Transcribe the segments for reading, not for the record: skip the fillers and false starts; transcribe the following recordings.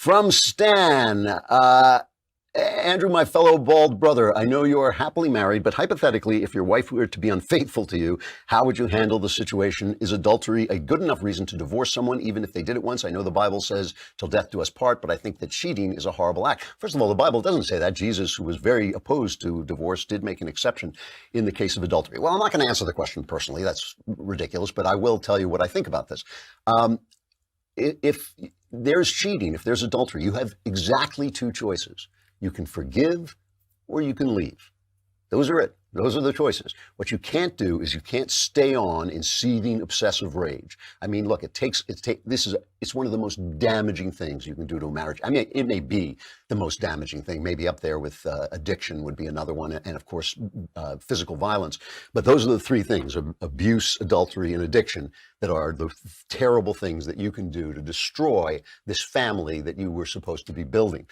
From Stan, Andrew, my fellow bald brother, I know you are happily married, but hypothetically, if your wife were to be unfaithful to you, how would you handle the situation? Is adultery a good enough reason to divorce someone, even if they did it once? I know the Bible says, till death do us part, but I think that cheating is a horrible act. First of all, the Bible doesn't say that. Jesus, who was very opposed to divorce, did make an exception in the case of adultery. Well, I'm not going to answer the question personally. That's ridiculous, but I will tell you what I think about this. If there's cheating, if there's adultery, you have exactly two choices. You can forgive or you can leave. Those are it. Those are the choices. What you can't do is you can't stay on in seething obsessive rage. I mean, look, it's one of the most damaging things you can do to a marriage. I mean, it may be the most damaging thing, maybe up there with addiction would be another one, and of course, physical violence. But those are the three things: abuse, adultery, and addiction, that are the terrible things that you can do to destroy this family that you were supposed to be building.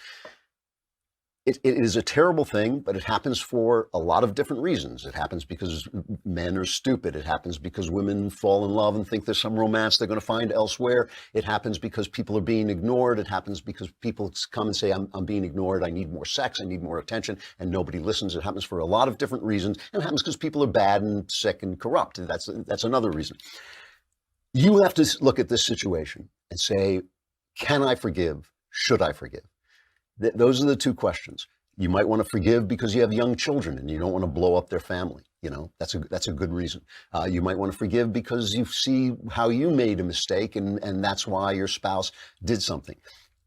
It is a terrible thing, but it happens for a lot of different reasons. It happens because men are stupid. It happens because women fall in love and think there's some romance they're going to find elsewhere. It happens because people are being ignored. It happens because people come and say, I'm being ignored. I need more sex. I need more attention. And nobody listens. It happens for a lot of different reasons. And it happens because people are bad and sick and corrupt. That's another reason. You have to look at this situation and say, can I forgive? Should I forgive? Those are the two questions. You might want to forgive because you have young children and you don't want to blow up their family. You know, that's a good reason. You might want to forgive because you see how you made a mistake and that's why your spouse did something.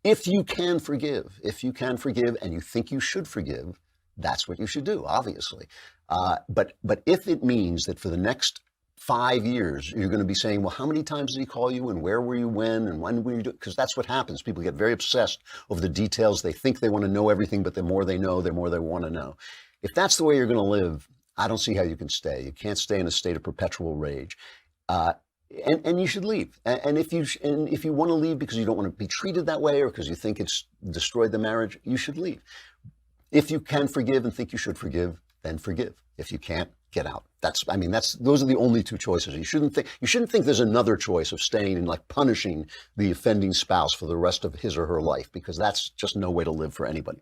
If you can forgive and you think you should forgive, that's what you should do, obviously. But if it means that for the next 5 years, you're going to be saying, well, how many times did he call you and where were you when and when were you doing? Because that's what happens. People get very obsessed over the details. They think they want to know everything, but the more they know, the more they want to know. If that's the way you're going to live, I don't see how you can stay. You can't stay in a state of perpetual rage. And you should leave. And if you want to leave because you don't want to be treated that way or because you think it's destroyed the marriage, you should leave. If you can forgive and think you should forgive, then forgive. If you can't, get out. Those are the only two choices. You shouldn't think there's another choice of staying and like punishing the offending spouse for the rest of his or her life, because that's just no way to live for anybody.